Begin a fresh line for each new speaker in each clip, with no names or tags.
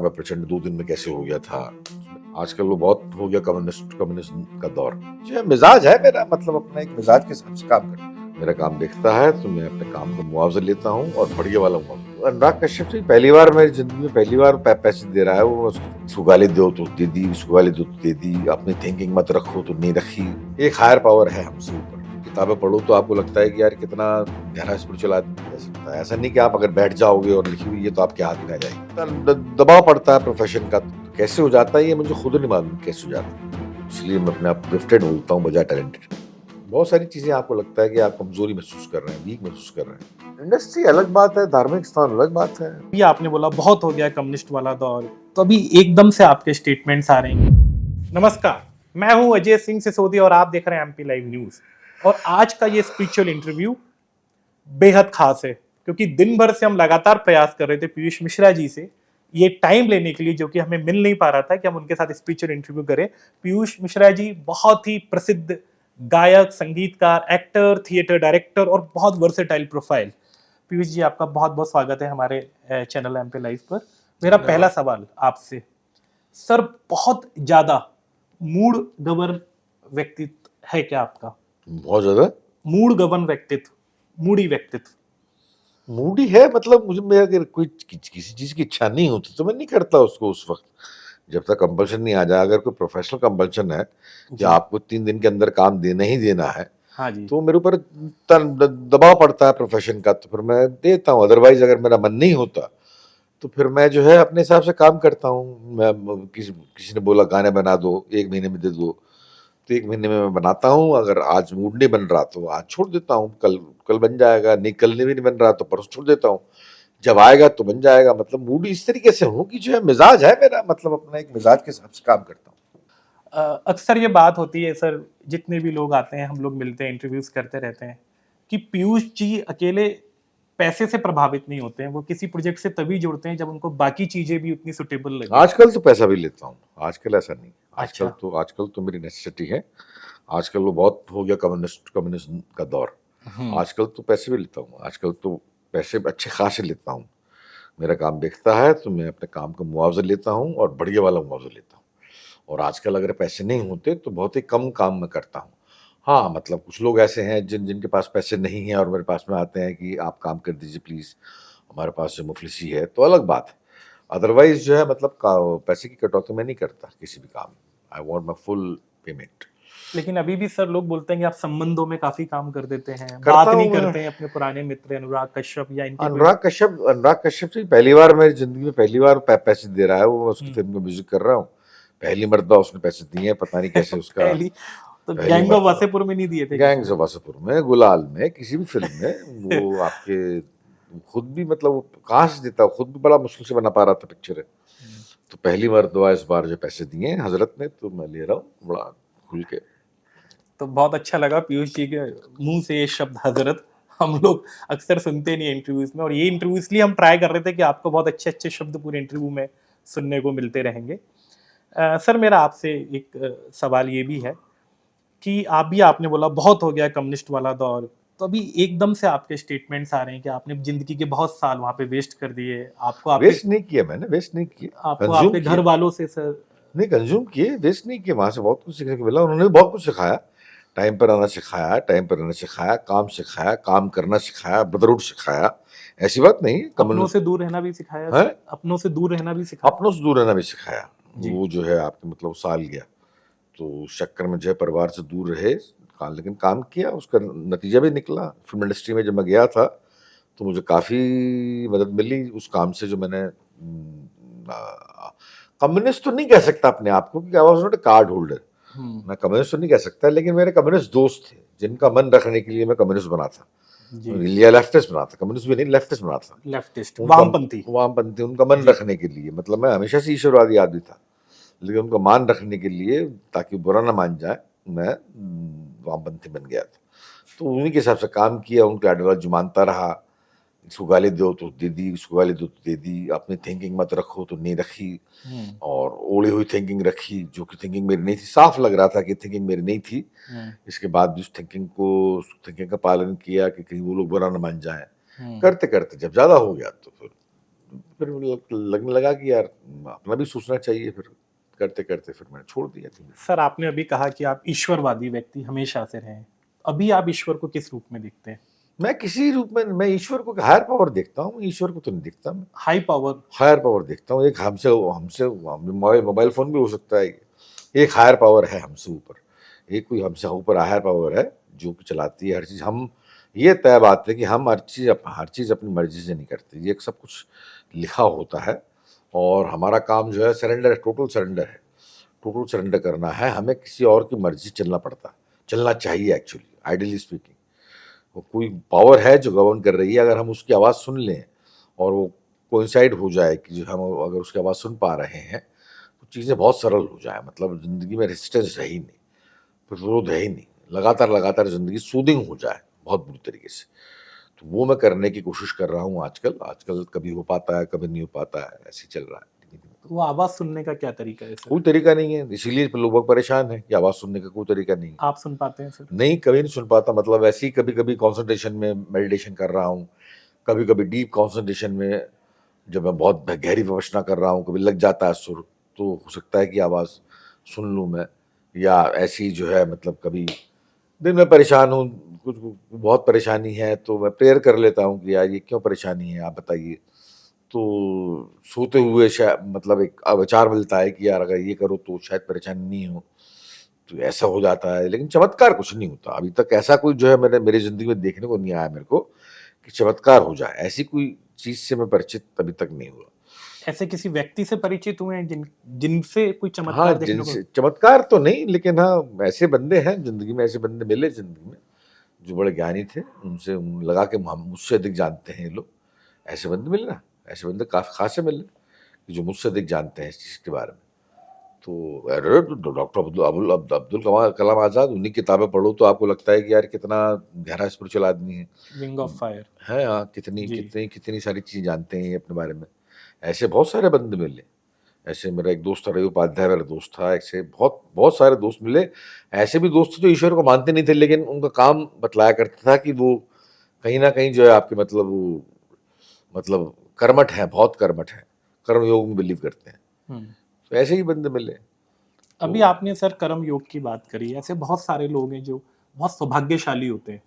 अमिताभ प्रचंड 2 दिन में कैसे हो गया था। आजकल वो बहुत हो गया कम्युनिज्म का दौर। जो मिजाज है मेरा, मतलब अपना एक मिजाज के हिसाब से काम करता हूँ। मेरा काम दिखता है तो मैं अपने काम का मुआवजा लेता हूँ, और बढ़िया वाला मुआवजा। अनुराग कश्यप से पहली बार मेरी जिंदगी में पहली बार पैसे दे रहा है वो। उसको गाली दो तो दे दी, उसको गाली दो तो दे दी, अपनी थिंकिंग मत रखो तो नहीं रखी। एक हायर पावर है हमसे ऊपर। किताबें पढ़ो तो आपको लगता है कि यार कितना गहरा स्पिरिचुअल आदमी कह सकता है। ऐसा नहीं कि आप अगर बैठ जाओगे और लिखी हुई है तो आपके हाथ में आ जाएगी। दबाव पड़ता है प्रोफेशन का, तो कैसे हो जाता है ये मुझे खुद नहीं मालूम कैसे हो जाता है। इसलिए मैं अपने आप गिफ्टेड बोलता हूँ बजाय टैलेंटेड। बहुत सारी चीजें आपको लगता है कि आप कमजोरी महसूस कर रहे हैं, वीक महसूस कर रहे हैं। इंडस्ट्री अलग बात है, धार्मिक स्थान अलग बात है।
अभी आपने बोला बहुत हो गया कम्युनिस्ट वाला दौर, तो अभी एकदम से आपके स्टेटमेंट्स आ रहे हैं। नमस्कार, मैं हूं अजय सिंह सिसोदिया और आप देख रहे हैं एमपी लाइव न्यूज। और आज का ये स्पिरिचुअल इंटरव्यू बेहद खास है, क्योंकि दिन भर से हम लगातार प्रयास कर रहे थे पीयूष मिश्रा जी से ये टाइम लेने के लिए, जो कि हमें मिल नहीं पा रहा था कि हम उनके साथ स्पिरिचुअल इंटरव्यू करें। पीयूष मिश्रा जी बहुत ही प्रसिद्ध गायक, संगीतकार, एक्टर, थिएटर डायरेक्टर और बहुत वर्सेटाइल प्रोफाइल। पीयूष जी, आपका बहुत बहुत स्वागत है हमारे चैनल एमपी लाइव पर। मेरा पहला सवाल आपसे, सर, बहुत ज्यादा मूड गवर्न व्यक्तित्व है क्या आपका?
बहुत ज्यादा
मूड गवर्न व्यक्तित्व, मूडी व्यक्तित्व।
मूडी है, मतलब मुझे, मैं अगर कोई किसी चीज की इच्छा नहीं होती तो मैं नहीं करता उसको उस वक्त, जब तक कंपल्शन नहीं आ जाए। अगर कोई प्रोफेशनल कंपल्शन है कि आपको 3 दिन के अंदर काम देना ही देना है,
हाँ जी।
तो मेरे ऊपर दबाव पड़ता है प्रोफेशन का, तो फिर मैं देता हूँ। अदरवाइज अगर मेरा मन नहीं होता तो फिर मैं जो है अपने हिसाब से काम करता हूँ। मैं किसी ने बोला गाने बना दो, 1 महीने में दे दो, तो 1 महीने में मैं बनाता हूँ। अगर आज मूड नहीं बन रहा तो आज छोड़ देता हूँ, कल कल बन जाएगा। नहीं, कल नहीं भी नहीं बन रहा तो परसों छोड़ देता हूँ, जब आएगा तो बन जाएगा। मतलब मूड इस तरीके से हूँ कि जो है मिजाज है मेरा, मतलब अपना एक मिजाज के हिसाब से काम करता हूँ।
अक्सर ये बात होती है सर, जितने भी लोग आते हैं, हम लोग मिलते हैं, इंटरव्यूज करते रहते हैं, कि पीयूष जी अकेले पैसे से प्रभावित नहीं होते हैं। वो किसी प्रोजेक्ट से तभी जुड़ते हैं जब उनको बाकी चीजें भी उतनी सुटेबल लगे।
आजकल तो पैसा भी लेता हूँ, आजकल ऐसा नहीं।
अच्छा।
आजकल तो मेरी नेसेसिटी है। आजकल वो बहुत हो गया कम्युनिज्म का दौर। आजकल तो पैसे भी लेता हूँ, आजकल तो पैसे अच्छे खासे लेता हूँ। मेरा काम दिखता है तो मैं अपने काम का मुआवजा लेता हूँ, और बढ़िया वाला मुआवजा लेता हूँ। और आजकल अगर पैसे नहीं होते तो बहुत ही कम काम मैं करता हूँ। हाँ, मतलब कुछ लोग ऐसे हैं जिनके पास पैसे नहीं हैं और मेरे पास में आते हैं कि आप काम कर दीजिए प्लीज, हमारे पास जो मुफलिसी है, तो अलग बात है। अदरवाइज जो है, मतलब पैसे की कटौती मैं नहीं करता किसी भी काम में। I want my full payment.
लेकिन अभी भी सर लोग बोलते हैं कि आप संबंधों में काफी काम कर देते हैं,
करता
बात नहीं
हूँ मैं।
करते हैं अपने पुराने मित्र अनुराग कश्यप या इनके कोई।
अनुराग कश्यप से पहली बार मेरी जिंदगी में पहली बार पैसे दे रहा है वो। मैं उसकी फिल्म में म्यूजिक कर रहा हूँ, पहली मर्तबा उसने पैसे दिए हैं। पता नहीं कैसे उसका
पहली तो
पहली
गैंग ऑफ
मर्तबा
वासेपुर में नहीं दिए थे किसी
गैंग्स
ने?
ऑफ वासेपुर में, गुलाल में, किसी भी फिल्म में वो आपके खुद भी, मतलब वो कहाँ से देता, खुद भी बड़ा मुश्किल से बना पा रहा था पिक्चर है। तो पहली मर्तबा इस बार जो पैसे दिए हैं हजरत ने, तो मैं ले रहा हूँ बड़ा खुल के।
तो बहुत अच्छा लगा पीयूष जी के मुंह से ये शब्द हजरत। हम लोग अक्सर सुनते नहीं इंटरव्यूज में, और ये इंटरव्यू इसलिए हम ट्राई कर रहे थे कि आपको बहुत अच्छे अच्छे शब्द पूरे इंटरव्यू में सुनने को मिलते रहेंगे। सर, मेरा आपसे एक सवाल ये भी है कि आपने बोला बहुत हो गया कम्युनिस्ट वाला दौर, तो अभी एकदम से आपके स्टेटमेंट्स आ रहे हैं कि आपने जिंदगी के बहुत साल वहां पे वेस्ट कर दिए।
वेस्ट नहीं किया मैंने, वेस्ट नहीं किया,
आपको
कंज्यूम
आपके घर
किया।
वालों से सर।
नहीं, कंज्यूम किए, वेस्ट नहीं किए। वहां से बहुत कुछ सीखने को मिला, उन्होंने भी बहुत कुछ सिखाया। टाइम पर आना सिखाया, टाइम पर रहना सिखाया, काम करना सिखाया, ब्रदरहुड सिखाया। ऐसी बात नहीं है।
अपनों से दूर रहना भी सिखाया
है,
सर, अपनों से दूर रहना भी सिखाया।
अपनों से दूर रहना भी सिखाया।
जी।
वो जो है आपके, मतलब साल गया तो उस चक्कर में जो है परिवार से दूर रहे, लेकिन काम किया, उसका नतीजा भी निकला। फिल्म इंडस्ट्री में जब मैं गया था तो मुझे काफी मदद मिली उस काम से, जो मैंने कम्युनिस्ट तो नहीं कह सकता अपने आप को, क्योंकि I was not a card holder. मैं कम्युनिस्ट तो नहीं कह सकता, लेकिन मेरे कम्युनिस्ट दोस्त थे जिनका मन रखने के लिए मैं कम्युनिस्ट बना था,
जी।
या लेफ्टिस्ट बना था। कम्युनिस्ट भी नहीं, लेफ्टिस्ट बना था।
लेफ्टिस्ट,
उनका
वामपंथी।
वामपंथी, उनका मन
जी।
रखने के लिए। मतलब मैं हमेशा से ईश्वरवादी आदमी था, लेकिन उनको मान रखने के लिए, ताकि बुरा ना मान जाए, मैं वामपंथी बन गया था। तो उन्हीं के हिसाब से काम किया, उनके आइडियोलॉजी मानता रहा। इसको गाली दो तो दे दी, उसको गाली दो तो दे दी, अपनी थिंकिंग मत रखो तो नहीं रखी, और ओढ़ी हुई थिंकिंग रखी, जो कि थिंकिंग मेरी नहीं थी। साफ लग रहा था कि थिंकिंग मेरी नहीं थी। इसके बाद भी उस थिंकिंग का पालन किया कि कहीं वो लोग बुरा ना मान जाए। करते करते जब ज्यादा हो गया तो फिर फिर लगने लगा कि यार अपना भी सोचना चाहिए, फिर करते करते फिर मैंने छोड़ दिया धीमे।
सर आपने अभी कहा कि आप ईश्वरवादी व्यक्ति हमेशा से रहे हैं। अभी आप ईश्वर को किस रूप में देखते हैं?
मैं किसी रूप में, मैं ईश्वर को हायर पावर देखता हूँ, ईश्वर को तो नहीं देखता मैं।
High power.
हायर पावर देखता हूँ, एक हमसे हमसे मोबाइल फोन भी हो सकता है, एक हायर पावर है हमसे ऊपर, एक कोई हमसे ऊपर हायर पावर है जो कि चलाती है हर चीज। हम, ये तय बात है कि हम हर चीज अपनी मर्जी से नहीं करते, ये सब कुछ लिखा होता है। और हमारा काम जो है सरेंडर, टोटल सरेंडर है, टोटल सरेंडर करना है। हमें किसी और की मर्जी से चलना पड़ता है, चलना चाहिए एक्चुअली, आइडियली स्पीकिंग। वो कोई पावर है जो गवर्न कर रही है, अगर हम उसकी आवाज़ सुन लें और वो कोइंसाइड हो जाए कि जो हम अगर उसकी आवाज़ सुन पा रहे हैं, तो चीज़ें बहुत सरल हो जाए, मतलब ज़िंदगी में रेजिस्टेंस है ही नहीं, प्रतिरोध है ही नहीं, लगातार लगातार ज़िंदगी सूदिंग हो जाए बहुत बुरी तरीके से। तो वो मैं करने की कोशिश कर रहा हूँ आजकल। आजकल कभी हो पाता है, कभी नहीं हो पाता है, ऐसे ही चल रहा है धीमे-धीमे।
तो वो आवाज सुनने का क्या तरीका है सर?
कोई तरीका नहीं है, इसीलिए लोग परेशान हैं कि आवाज़ सुनने का कोई तरीका नहीं है।
आप सुन पाते हैं सर?
नहीं, कभी नहीं सुन पाता, मतलब ऐसे ही कभी-कभी कंसंट्रेशन में मेडिटेशन कर रहा हूँ, कभी-कभी डीप कंसंट्रेशन में जब मैं बहुत गहरी विपश्यना कर रहा हूँ, कभी लग जाता है सुर, तो हो सकता है कि आवाज़ सुन लूँ मैं। या ऐसे ही जो है, मतलब कभी दिन में परेशान हूँ, कुछ बहुत परेशानी है, तो मैं प्रेयर कर लेता हूँ कि यार ये क्यों परेशानी है, आप बताइए। तो सोते हुए शायद मतलब एक विचार मिलता है कि यार अगर ये करो तो शायद परेशानी नहीं हो, तो ऐसा हो जाता है। लेकिन चमत्कार कुछ नहीं होता अभी तक, ऐसा कोई जो है मैंने मेरी ज़िंदगी में देखने को नहीं आया मेरे को कि चमत्कार हो जाए, ऐसी कोई चीज़ से मैं परिचित अभी तक नहीं हुआ।
ऐसे किसी व्यक्ति से परिचित हुए हैं जिनसे कोई
हाँ,
चमत्कार देखने को?
जिनसे चमत्कार तो नहीं, लेकिन हाँ, ऐसे बंदे हैं ज़िंदगी में, ऐसे बंदे मिले ज़िंदगी में, जो बड़े ज्ञानी थे, उनसे लगा कि हम मुझसे अधिक जानते हैं ये लोग। ऐसे बंदे मिले ना, ऐसे बंदे काफ़ी ख़ासे मिले, कि जो मुझसे अधिक जानते हैं इस चीज़ के बारे में। तो अरे डॉक्टर अब्दुल कलाम आज़ाद, उन्हीं किताबें पढ़ो तो आपको लगता है कि यार कितना गहरा स्पिरिचुअल आदमी है।
Wing of fire.
है हाँ, कितनी
जी।
कितनी कितनी सारी चीज़ें जानते हैं ये अपने बारे में। ऐसे बहुत सारे बंदे मिले। ऐसे मेरा एक दोस्त था, रवि उपाध्याय मेरा दोस्त था, ऐसे बहुत बहुत सारे दोस्त मिले। ऐसे भी दोस्त थे जो ईश्वर को मानते नहीं थे, लेकिन उनका काम बतलाया करता था कि वो कहीं न कहीं जो है आपके मतलब वो मतलब कर्मठ हैं, बहुत कर्मठ हैं, कर्म योग में बिलीव करते हैं।
हम्म।
तो ऐसे ही बंदे मिले।
अभी
तो
आपने सर कर्म योग की बात करी। ऐसे बहुत सारे लोग हैं जो बहुत सौभाग्यशाली होते हैं,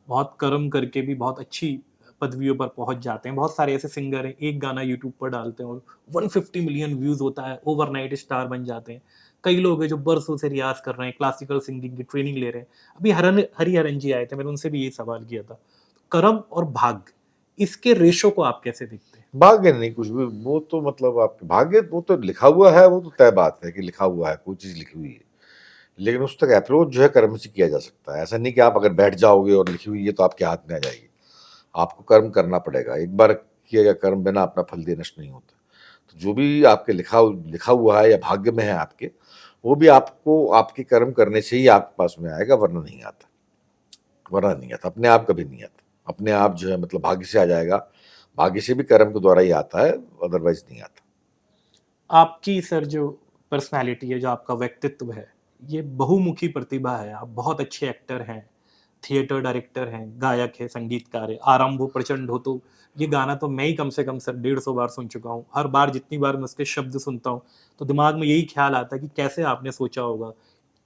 बहुत कर्म करके भी बहुत अच्छी पदवियों पर पहुंच जाते हैं। बहुत सारे ऐसे सिंगर हैं, एक गाना यूट्यूब पर डालते हैं और 150 मिलियन व्यूज होता है, ओवरनाइट स्टार बन जाते हैं। कई लोग हैं जो बरसों से रियाज कर रहे हैं, क्लासिकल सिंगिंग की ट्रेनिंग ले रहे हैं। अभी हरिहरन जी आए थे, मैंने उनसे भी यही सवाल किया था। कर्म और भाग्य, इसके रेशो को आप कैसे देखते हैं?
भाग्य नहीं कुछ भी, वो तो मतलब आपके भाग्य, वो तो लिखा हुआ है, वो तो तय बात है कि लिखा हुआ है, कोई चीज़ लिखी हुई है। लेकिन उस तक अप्रोच जो है कर्म से किया जा सकता है। ऐसा नहीं कि आप अगर बैठ जाओगे और लिखी हुई है तो आपके हाथ में आ जाएगी। आपको कर्म करना पड़ेगा। एक बार किया गया कर्म बिना अपना फल दिए नष्ट नहीं होता। तो जो भी आपके लिखा हुआ है या भाग्य में है आपके, वो भी आपको आपके कर्म करने से ही आपके पास में आएगा, वरना नहीं आता। वरना नहीं आता, अपने आप कभी नहीं आता। अपने आप जो है मतलब भाग्य से आ जाएगा। भाग्य से भी कर्म के द्वारा ही आता है, अदरवाइज नहीं आता।
आपकी सर जो पर्सनालिटी है, जो आपका व्यक्तित्व है, ये बहुमुखी प्रतिभा है। आप बहुत अच्छे एक्टर हैं, थिएटर डायरेक्टर हैं, गायक हैं, संगीतकार हैं। आरंभ हो प्रचंड हो, तो ये गाना तो मैं ही कम से कम सर 150 बार सुन चुका हूँ। हर बार जितनी बार मैं उसके शब्द सुनता हूँ, तो दिमाग में यही ख्याल आता है कि कैसे आपने सोचा होगा।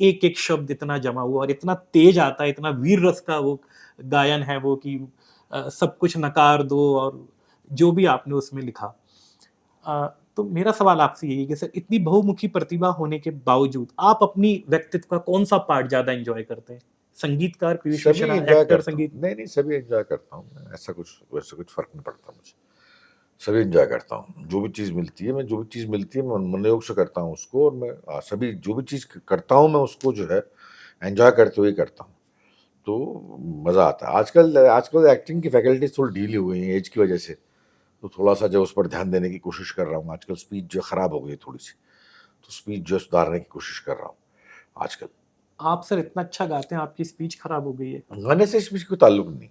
एक-एक शब्द इतना जमा हुआ और इतना तेज आता है, इतना वीर रस का वो गायन है वो कि सब कुछ नकार दो और जो भी आपने उसमें लिखा। तो मेरा सवाल आपसे यही है कि सर इतनी बहुमुखी प्रतिभा होने के बावजूद आप अपनी व्यक्तित्व का कौन-सा पार्ट ज़्यादा एन्जॉय करते हैं? संगीतकार पीयूष
सभी
मिश्रा,
एंजॉय
एक्टर
करता हूँ,
संगीत?
नहीं नहीं, सभी एंजॉय करता हूँ मैं, ऐसा कुछ वैसे कुछ फर्क नहीं पड़ता मुझे। सभी एंजॉय करता हूँ, जो भी चीज़ मिलती है, मैं जो भी चीज़ मिलती है मैं मनोयोग से करता हूँ उसको, और मैं सभी जो भी चीज़ करता हूँ मैं उसको जो है एंजॉय करते हुए करता हूँ। तो मज़ा आता है। आजकल आजकल एक्टिंग की फैकल्टीज थोड़ी ढीली हो गई हैं एज की वजह से, तो थोड़ा सा जो उस पर ध्यान देने की कोशिश कर रहा हूँ आजकल। स्पीच जो खराब हो गई है थोड़ी सी, तो स्पीच जो सुधारने की कोशिश कर रहा हूँ आजकल।
आप सर इतना अच्छा गाते हैं, आपकी स्पीच खराब हो गई है।
गाने से स्पीच कोई ताल्लुक नहीं।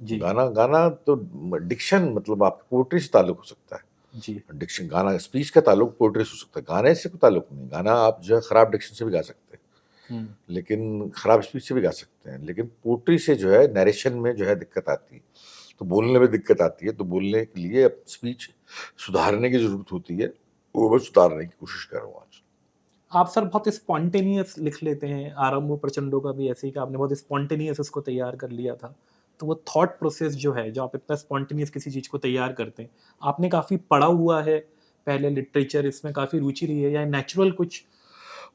जी,
गाना गाना तो डिक्शन, मतलब आपकी पोएट्री से ताल्लुक हो सकता है।
जी।
डिक्शन, गाना स्पीच का ताल्लुक पोएट्री से हो सकता है, गाने से कोई ताल्लुक नहीं। गाना आप जो है खराब डिक्शन से भी गा सकते हैं,
हुँ।
लेकिन खराब स्पीच से भी गा सकते हैं, लेकिन पोएट्री से जो है नरेशन में जो है दिक्कत आती है। तो बोलने में दिक्कत आती है, तो बोलने के लिए स्पीच सुधारने की जरूरत होती है, वो मैं सुधारने की कोशिश कर रहा हूँ आज।
आप सर बहुत स्पॉन्टेनियस लिख लेते हैं, आरंभ प्रचंडों का भी ऐसे ही कि आपने बहुत स्पॉन्टेनियस उसको तैयार कर लिया था। तो वो थॉट प्रोसेस जो है, जो आप इतना स्पॉन्टेनियस किसी चीज़ को तैयार करते हैं, आपने काफ़ी पढ़ा हुआ है, पहले लिटरेचर इसमें काफ़ी रुचि रही है, या नेचुरल कुछ?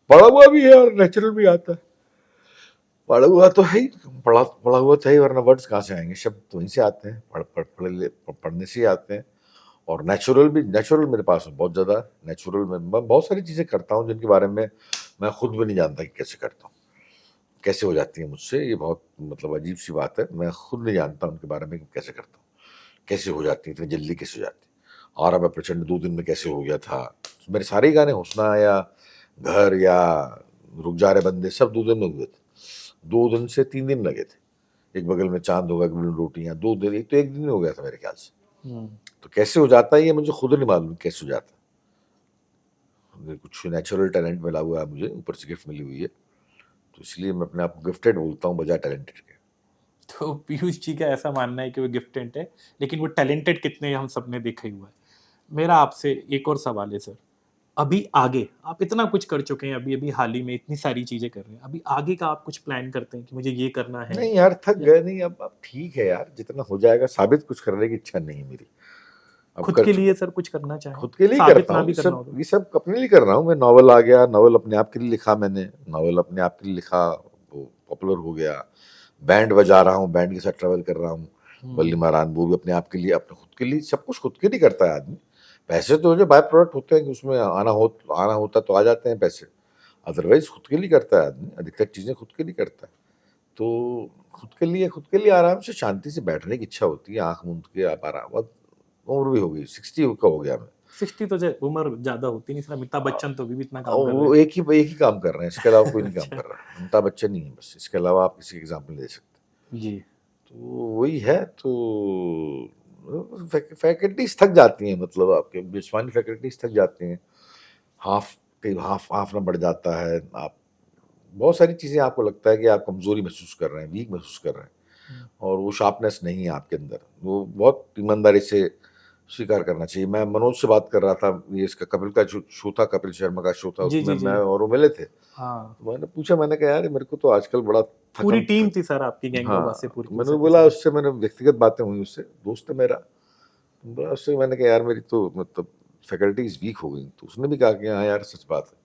पढ़ा हुआ भी है और नेचुरल भी आता है। पढ़ा हुआ तो है ही, पढ़ा पढ़ा हुआ तो है ही, वरना वर्ड्स कहाँ से आएंगे, शब्द तो वहीं से आते हैं, पढ़ने से ही आते हैं। और नेचुरल भी, नेचुरल मेरे पास बहुत ज़्यादा नेचुरल में मैं बहुत सारी चीज़ें करता हूँ जिनके बारे में मैं खुद भी नहीं जानता कि कैसे करता हूँ, कैसे हो जाती है मुझसे। ये बहुत मतलब अजीब सी बात है, मैं खुद नहीं जानता उनके बारे में कि कैसे करता हूँ, कैसे हो जाती है, इतनी जल्दी कैसे हो जाती है। और अब प्रचंड 2 दिन में कैसे हो गया था। मेरे सारे ही गाने, हुस्ना या घर या रुक जा रहे बंदे, सब 2 दिन में हुए थे। 2 दिन से 3 दिन लगे थे। एक बगल में चांद होगा, एक बगल में रोटियां, 2 दिन, एक तो 1 दिन में हो गया था मेरे ख्याल से। तो कैसे हो जाता है ये मुझे खुद नहीं मालूम कैसे हो जाता है। कुछ नेचुरल टैलेंट मिला हुआ है मुझे, ऊपर से गिफ्ट मिली हुई है, तो इसलिए मैं अपने आप को गिफ्टेड बोलता हूँ बजाय टैलेंटेड के।
तो पीयूष जी का ऐसा मानना है कि वो गिफ्टेड है, लेकिन वो टैलेंटेड कितने हम सबने देखा ही हुआ है। मेरा आपसे एक और सवाल है सर, अभी आगे आप इतना कुछ कर चुके हैं, अभी अभी हाल ही में इतनी सारी चीजें कर रहे हैं, अभी आगे का आप कुछ प्लान करते हैं कि मुझे ये करना है?
नहीं यार, थक
या
गए। नहीं, अब ठीक है यार, जितना हो जाएगा। साबित कुछ करने की इच्छा नहीं है मेरी, अब
खुद
कर
के
चुका।
लिए सर कुछ करना चाहें,
खुद के लिए ही
साबित
करता
ना
हूँ
भी
ये
करना
सब,
होगा?
ये सब अपने लिए कर रहा हूँ मैं। नॉवल आ गया, नॉवल अपने आप के लिए लिखा मैंने, नॉवल अपने आप के लिए लिखा, वो पॉपुलर हो गया। बैंड बजा रहा हूँ, बैंड के साथ ट्रेवल कर रहा हूँ, बल्ली महारान, वो भी अपने आप के लिए, अपने खुद के लिए, सब कुछ खुद के लिए करता है आदमी। पैसे तो जो बाय प्रोडक्ट होते हैं कि उसमें आना होता तो आ जाते हैं पैसे, अदरवाइज खुद के लिए करता है आदमी, अधिकतर चीजें खुद के लिए करता है। तो खुद के लिए आराम से शांति से बैठने की इच्छा होती है, आंख मूंद के। आप आराम, बहुत उम्र भी हो गई, 60 का हो गया मैं।
60 तो उम्र ज्यादा होती नहीं सर, अमिताभ बच्चन तो भी इतना काम कर रहे
वो एक ही काम कर रहे हैं, इसके अलावा कोई
हैं।
नहीं काम
अच्छा।
कर रहा। अमिताभ बच्चन ही है बस, इसके अलावा आप किसी एग्जाम्पल नहीं दे सकते।
जी।
तो वही है। तो फैकल्टीज थक जाती हैं, मतलब आपके जिस्मानी फैकल्टीज थक जाती हैं। हाफ कई हाफ हाफ ना बढ़ जाता है। आप बहुत सारी चीजें, आपको लगता है कि आप कमजोरी महसूस कर रहे हैं, वीक महसूस कर रहे हैं, और वो शार्पनेस नहीं है आपके अंदर। वो बहुत ईमानदारी से स्वीकार करना चाहिए। मैं मनोज से बात कर रहा था, ये इसका कपिल का जो शो था, कपिल शर्मा का शो था,
जी
उसमें
जी जी।
मैं और वो मिले थे।
हाँ,
तो मैंने पूछा, मैंने कहा यार मेरे को तो आजकल बड़ा
पूरी
थकन
टीम
थक,
थी सर आपकी, गैंग ऑफ
हाँ,
वासेपुर
तो
की
मैंने
उस
बोला
एपिसोड।
उससे, मैंने व्यक्तिगत बातें हुई उससे, दोस्त है मेरा। तो बोला उससे, मैंने कहा यार मेरी तो मतलब फैकल्टीज वीक हो गई। तो उसने भी कहा कि हाँ यार सच बात है,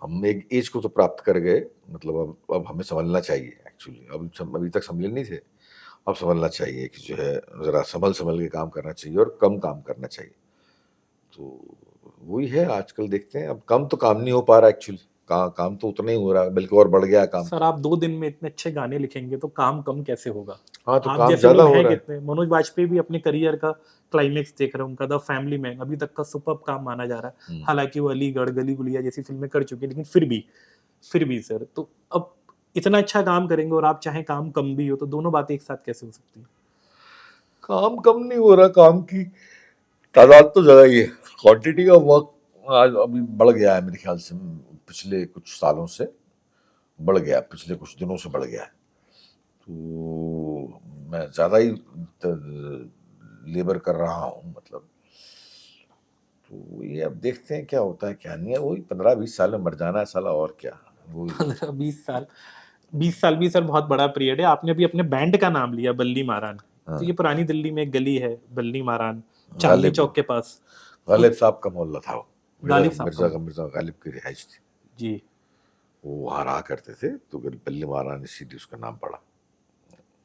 हम एक एज को तो प्राप्त कर गए, मतलब अब हमें समझना चाहिए एक्चुअली। अभी तक समझे नहीं थे, अब समझना चाहिए कि जो है ज़रा संभल संभल के काम करना चाहिए और कम काम करना चाहिए। तो वही है, आजकल देखते हैं। अब कम तो काम नहीं हो पा रहा एक्चुअली, काम तो उतना ही हो रहा है, बल्कि और बढ़ गया है काम
सर
तो।
आप 2 दिन में इतने अच्छे गाने लिखेंगे तो काम कम कैसे होगा?
हाँ, तो
आप
काम
जैसे
ज़्यादा
लोग
हो
हैं
रहा है।
कितने, मनोज वाजपेयी भी अपने करियर का क्लाइमेक्स देख रहे हैं, उनका द फैमिली मैन अभी तक का सुपर्ब काम माना जा रहा है। हालांकि वो अलीगढ़, गली गुलिया जैसी फिल्में कर चुके हैं, लेकिन फिर भी सर, तो अब इतना अच्छा काम करेंगे और आप चाहें काम कम भी हो, तो दोनों बातें एक साथ कैसे हो सकती है?
काम कम नहीं हो रहा, काम की तादाद तो ज़्यादा ही है। क्वांटिटी ऑफ वर्क आज अभी बढ़ गया है मेरे ख्याल से, पिछले कुछ सालों से बढ़ गया, पिछले कुछ दिनों से बढ़ गया है। तो मैं ज़्यादा ही लेबर कर रहा हूँ, मतलब। तो ये अब देखते हैं क्या होता है क्या नहीं है। वही 15-20 साल में मर जाना है साला, और क्या। वही
15-20 साल, 20 साल भी सर बहुत बड़ा पीरियड है। आपने अभी अपने बैंड का नाम लिया बल्ली मारान, तो
हाँ,
ये पुरानी दिल्ली में एक गली है बल्ली मारान, चांदनी
गालिब
चौक के पास। तो
गालिब साहब का मोहल्ला था वो।
गालिब साहब का
मिर्जा गालिब की रिहाइश थी।
जी।
वो वहाँ रहा करते थे, तो बल्ली महारानी इसीलिए उसका नाम पड़ा।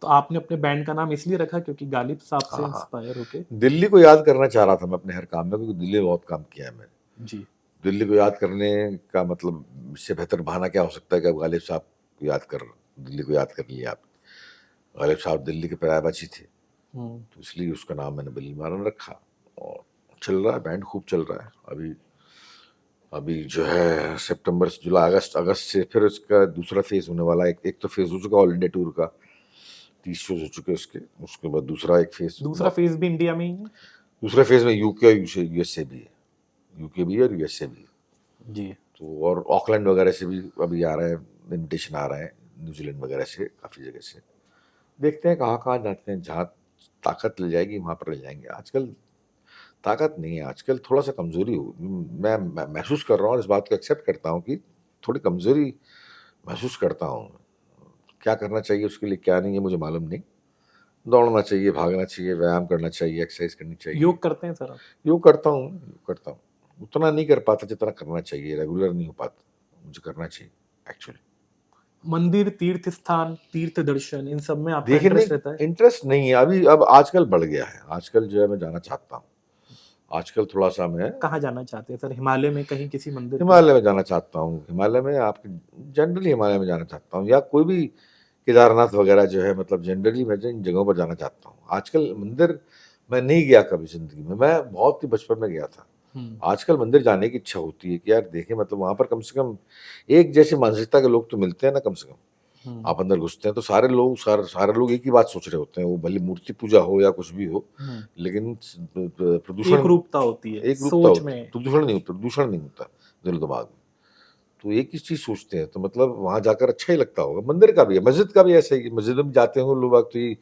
तो आपने अपने बैंड का नाम इसलिए रखा क्योंकि गालिब साहब से
हाँ, हाँ।
इंस्पायर होके?
दिल्ली को याद करना चाह रहा था मैं अपने हर काम में, क्योंकि दिल्ली में बहुत काम किया है मैंने।
जी।
दिल्ली को याद करने का मतलब, इससे बेहतर बहाना क्या हो सकता है कि आप गालिब साहब को दिल्ली को याद कर लिया आप। गालिब साहब दिल्ली के परायाबाची थे, तो इसलिए उसका नाम मैंने बल्ली महारान रखा। और चल रहा है, बैंड खूब चल रहा है। अभी अभी जो है सितंबर से जुलाई, अगस्त से फिर उसका दूसरा फेज होने वाला है। एक तो फेज हो चुका ऑल इंडिया टूर का, 30 शोज हो चुके उसके। उसके बाद दूसरा एक फेज,
दूसरा फेज भी इंडिया में ही है?
दूसरे फेज में यूके और यूएसए भी है। यूके भी है और यूएसए भी है।
जी।
तो और ऑकलैंड वगैरह से भी अभी आ रहे हैं, इनविटेशन आ रहे हैं, न्यूजीलैंड वगैरह से, काफ़ी जगह से। देखते हैं कहाँ कहाँ जाते हैं, जहाँ ताकत ले जाएगी वहाँ पर ले जाएंगे। आजकल ताकत नहीं है, आजकल थोड़ा सा कमजोरी हो, मैं महसूस कर रहा हूँ और इस बात को एक्सेप्ट करता हूँ कि थोड़ी कमजोरी महसूस करता हूँ। क्या करना चाहिए उसके लिए क्या नहीं है मुझे मालूम नहीं। दौड़ना चाहिए, भागना चाहिए, व्यायाम करना चाहिए, एक्सरसाइज करनी चाहिए।
योग करते हैं सर आप?
योग करता हूँ, योग करता हूँ। उतना नहीं कर पाता जितना करना चाहिए, रेगुलर नहीं हो पाता, मुझे करना चाहिए एक्चुअली।
मंदिर, तीर्थ स्थान, तीर्थ दर्शन, इन सब में आपका
देखने
इंटरेस्ट रहता है?
इंटरेस्ट नहीं है अभी, अब आजकल बढ़ गया है, आजकल जो है मैं जाना चाहता हूँ। आजकल थोड़ा सा मैं
कहाँ जाना चाहते हैं सर? हिमालय में कहीं किसी मंदिर पे?
हिमालय में जाना चाहता हूँ। हिमालय में आप जनरली हिमालय में जाना चाहता हूँ, या कोई भी केदारनाथ वगैरह जो है, मतलब जनरली मैं इन जगहों पर जाना चाहता हूँ। आजकल मंदिर मैं नहीं गया कभी जिंदगी में, मैं बहुत ही बचपन में गया था। आजकल मंदिर जाने की इच्छा होती है कि यार देखें, मतलब वहां पर कम से कम एक जैसी मानसिकता के लोग तो मिलते हैं ना, कम से कम। आप अंदर घुसते हैं तो सारे लोग एक ही बात सोच रहे होते हैं, वो भले मूर्ति पूजा हो या कुछ भी हो, लेकिन प्रदूषण
एक रूपता होती है
एक रूपता
सोच
होती है,
में।
प्रदूषण नहीं होता दिल दिमाग में। तो एक ही चीज सोचते हैं, तो मतलब वहां जाकर अच्छा ही लगता होगा। मंदिर का भी है, मस्जिद का भी ऐसा ही, मस्जिद में जाते हो लोग बाग तो ये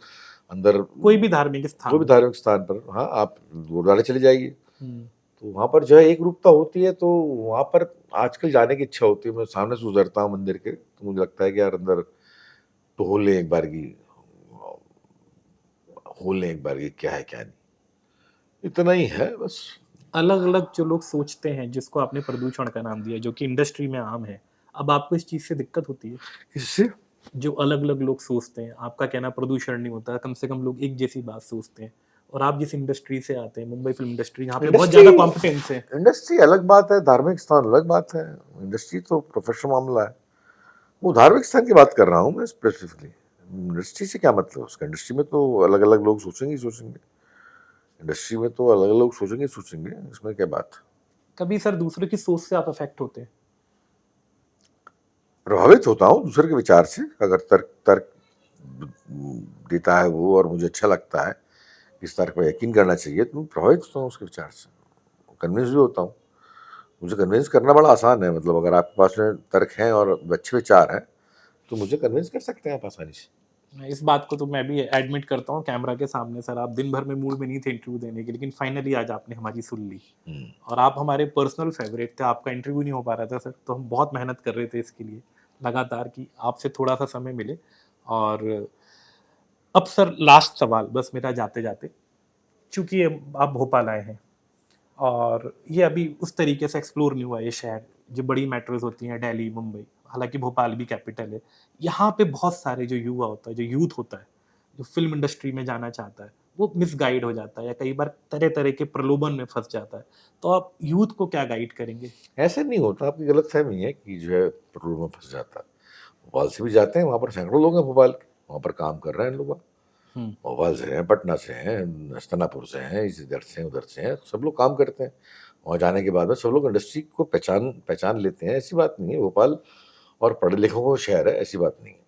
अंदर
कोई भी धार्मिक
कोई भी
स्थान।
धार्मिक स्थान पर, हाँ आप गुरुद्वारे चले जाइए,
हम्म।
तो वहां पर जो है एक रूपता होती है, तो वहां पर आजकल जाने की इच्छा होती है। मैं सामने से गुजरता हूँ मंदिर के, तो मुझे लगता है कि यार अंदर टहल लें एक बार की, खोल लें एक बार की क्या है क्या नहीं, इतना ही है बस।
अलग अलग जो लोग सोचते हैं, जिसको आपने प्रदूषण का नाम दिया, जो कि इंडस्ट्री में आम है, अब आपको इस चीज से दिक्कत होती है?
इससे
जो अलग अलग लोग सोचते हैं, आपका कहना प्रदूषण नहीं होता, कम से कम लोग एक जैसी बात सोचते हैं। और आप जिस इंडस्ट्री से आते हैं, मुंबई फिल्म इंडस्ट्री, यहाँ पे बहुत
इंडस्ट्री
ज्यादा कॉम्पिटेंस है।
इंडस्ट्री अलग बात है, धार्मिक स्थान अलग बात है। इंडस्ट्री तो प्रोफेशनल मामला है, वो धार्मिक स्थान की बात कर रहा हूँ मैं स्पेसिफिकली। इंडस्ट्री से क्या मतलब उसका? इंडस्ट्री में तो अलग अलग लोग सोचेंगे ही सोचेंगे, इंडस्ट्री में तो अलग अलग लोग सोचेंगे ही सोचेंगे, इसमें क्या बात।
कभी सर दूसरे की सोच से आप अफेक्ट होते हैं?
प्रभावित होता हूँ दूसरे के विचार से, अगर तर्क तर्क देता है वो और मुझे अच्छा लगता है, इस तर्क पर यकीन करना चाहिए, तो मैं प्रभावित होता हूँ उसके विचार से, कन्विंस भी होता हूँ। मुझे कन्विंस करना बड़ा आसान है, मतलब अगर आपके पास में तर्क हैं और अच्छे विचार हैं तो मुझे कन्विंस कर सकते हैं आप आसानी से।
इस बात को तो मैं भी एडमिट करता हूँ कैमरा के सामने सर, आप दिन भर में मूड में नहीं थे इंटरव्यू देने के, लेकिन फाइनली आज आपने हमारी सुन ली। और आप हमारे पर्सनल फेवरेट थे, आपका इंटरव्यू नहीं हो पा रहा था सर, तो हम बहुत मेहनत कर रहे थे इसके लिए लगातार कि आपसे थोड़ा सा समय मिले। और अब सर लास्ट सवाल बस मेरा जाते जाते, चूंकि आप भोपाल आए हैं और ये अभी उस तरीके से एक्सप्लोर नहीं हुआ ये शहर, जो बड़ी मेट्रोज होती हैं दिल्ली मुंबई, हालांकि भोपाल भी कैपिटल है, यहाँ पे बहुत सारे जो युवा होता है, जो यूथ होता है, जो फिल्म इंडस्ट्री में जाना चाहता है, वो मिसगाइड हो जाता है या कई बार तरह तरह के प्रलोभन में फंस जाता है। तो आप यूथ को क्या गाइड करेंगे?
ऐसे नहीं होता, आपकी गलत फहमी है कि जो है पेट्रोल में फंस जाता है। भोपाल से भी जाते हैं, वहाँ पर सैकड़ों लोग हैं भोपाल के, वहाँ पर काम कर रहे हैं लोग। भोपाल से हैं, पटना से हैं, हस्तिनापुर से हैं, इधर से उधर से हैं, सब लोग काम करते हैं। वहाँ जाने के बाद में सब लोग इंडस्ट्री को पहचान पहचान लेते हैं, ऐसी बात नहीं है। भोपाल और पढ़े लिखों का शहर है, ऐसी बात नहीं है।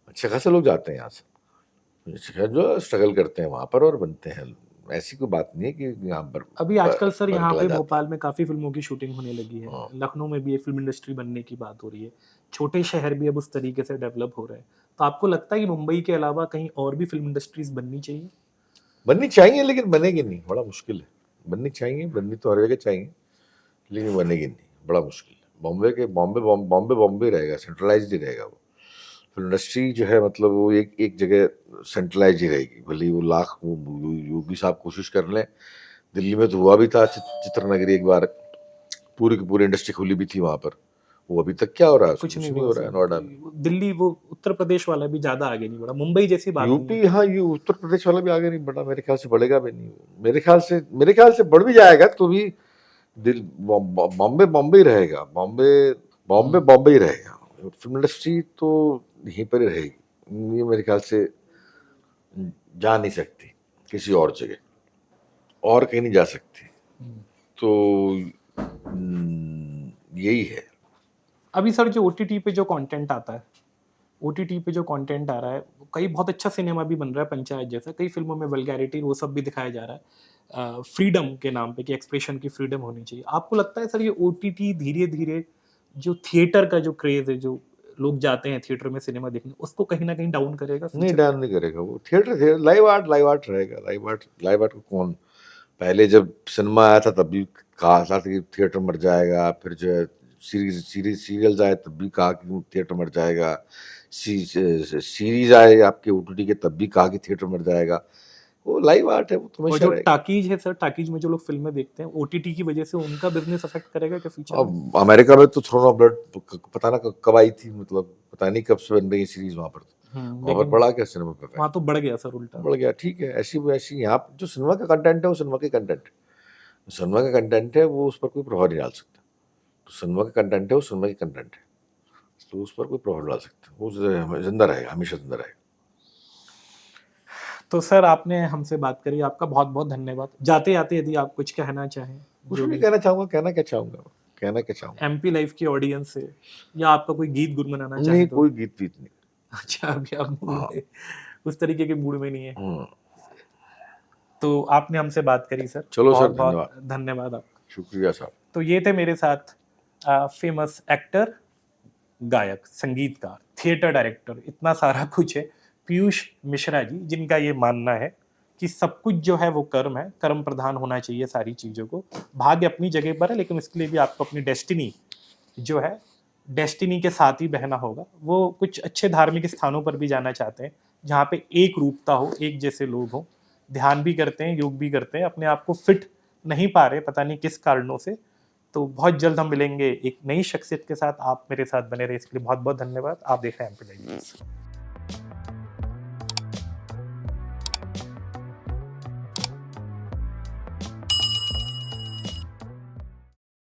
अच्छे खासे लोग जाते हैं यहाँ से, जो स्ट्रगल करते हैं वहाँ पर और बनते हैं। ऐसी कोई बात नहीं है कि यहाँ पर
अभी आजकल सर यहाँ
निकला
पे
जाता
भोपाल में काफी फिल्मों की शूटिंग होने लगी
है।
है,
हाँ।
लखनऊ में भी एक फिल्म इंडस्ट्री बनने की बात हो रही है, छोटे शहर भी अब उस तरीके से डेवलप हो रहे हैं। तो आपको लगता है कि मुंबई के अलावा कहीं और भी फिल्म इंडस्ट्रीज बननी चाहिए?
बननी चाहिए लेकिन बनेगी नहीं, बड़ा मुश्किल है। बननी चाहिए, बननी तो हर जगह चाहिए, लेकिन बनेगी नहीं, बड़ा मुश्किल है। बॉम्बे रहेगा, सेंट्रलाइज्ड ही रहेगा वो। फिल्म इंडस्ट्री जो है, मतलब वो एक एक जगह सेंट्रलाइज ही रहेगी, भले ही वो लाख वो योगी साहब कोशिश कर लें। दिल्ली में तो हुआ भी था, चित्रनगरी एक बार पूरी की पूरी इंडस्ट्री खुली भी थी वहां पर, वो अभी तक क्या हो रहा है?
कुछ नहीं
नहीं
हुआ
हो रहा है नोएडा में।
सर, दिल्ली वो उत्तर प्रदेश वाला भी ज्यादा आगे नहीं बढ़ा, मुंबई जैसी बात नहीं
यूपी,
है।
हाँ, ये उत्तर प्रदेश वाला भी आगे नहीं बढ़ा, मेरे ख्याल से बढ़ेगा भी नहीं। मेरे ख्याल से बढ़ भी जाएगा तो भी दिल बॉम्बे बॉम्बे ही रहेगा, बॉम्बे ही रहेगा। फिल्म इंडस्ट्री तो यहीं पर ही रहेगी, ये मेरे ख्याल से जा नहीं सकती किसी और जगह, और कहीं नहीं जा सकती। तो यही है।
अभी सर जो ओटीटी पे जो कंटेंट आता है, ओटीटी पे जो कंटेंट आ रहा है, कई बहुत अच्छा सिनेमा भी बन रहा है, पंचायत जैसा, कई फिल्मों में वल्गैरिटी वो सब भी दिखाया जा रहा है फ्रीडम के नाम पे कि एक्सप्रेशन की फ्रीडम होनी चाहिए। आपको लगता है सर ये ओटीटी धीरे धीरे जो थिएटर का जो क्रेज है, जो लोग जाते हैं थिएटर में सिनेमा देखने, उसको कहीं ना कहीं डाउन करेगा
नहीं
future?
डाउन नहीं करेगा वो। थिएटर लाइव आर्ट रहेगा। लाइव आर्ट को कौन, पहले जब सिनेमा आया था तब भी कहा था कि थिएटर मर जाएगा, फिर जो है सीरियल्स आए तब भी कहा कि थिएटर मर जाएगा, सीरीज आए आपके ओटीटी के तब भी कहा कि थिएटर मर जाएगा। वो लाइव आर्ट है, वो तो
और
हमेशा
जो
रहेगा।
टाकीज है सर, टाकीज में जो लोग फिल्में देखते हैं ओटीटी की वजह से उनका बिजनेस अफेक्ट करेगा क्या फ्यूचर में?
अब अमेरिका में तो थ्रोन ऑफ ब्लड पता ना कब आई थी, मतलब पता नहीं कब से बन रही सीरीज वहां पर। वहां पर
लेकिन
पड़ा क्या सिनेमा पे
वहां तो बढ़ गया सर उल्टा।
बढ़ गया। ठीक है, ऐसी वैसी यहाँ पे जो सिनेमा का कंटेंट है वो सिनेमा का कंटेंट है। सिनेमा का कंटेंट है वो उस पर कोई प्रभाव नहीं डाल सकता। तो सिनेमा का कंटेंट है वो सिनेमा की कंटेंट है, तो उस पर कोई प्रभाव नहीं डाल सकता। वो जिंदा रहेगा, हमेशा जिंदा रहेगा।
तो सर आपने हमसे बात करी, आपका बहुत बहुत धन्यवाद। जाते आते यदि आप कुछ कहना चाहें,
कुछ
जो
भी
भी
कहना चाहूंगा, कहना क्या चाहूंगा।
एमपी लाइफ की ऑडियंस से, या आपका कोई गीत गुनगुनाना
नहीं,
चाहें तो?
कोई गीत वीत नहीं।
अच्छा, अभी आप मूड
हाँ।
में, उस तरीके के मूड में नहीं है।
हम्म।
तो आपने हमसे बात करी सर,
चलो सर,
बहुत बहुत
धन्यवाद।
धन्यवाद आपका।
शुक्रिया साहब।
तो ये थे मेरे साथ फेमस एक्टर, गायक, संगीतकार, थिएटर डायरेक्टर, इतना सारा कुछ है, पीयूष मिश्रा जी, जिनका ये मानना है कि सब कुछ जो है वो कर्म है, कर्म प्रधान होना चाहिए सारी चीज़ों को। भाग्य अपनी जगह पर है, लेकिन इसके लिए भी आपको अपनी डेस्टिनी जो है, डेस्टिनी के साथ ही बहना होगा। वो कुछ अच्छे धार्मिक स्थानों पर भी जाना चाहते हैं जहाँ पे एक रूपता हो, एक जैसे लोग हों, ध्यान भी करते हैं, योग भी करते हैं, अपने आप को फिट नहीं पा रहे पता नहीं किस कारणों से। तो बहुत जल्द हम मिलेंगे एक नई शख्सियत के साथ। आप मेरे साथ बने रहे, इसके लिए बहुत बहुत धन्यवाद। आप देख रहे हैं एमपी लाइव न्यूज़।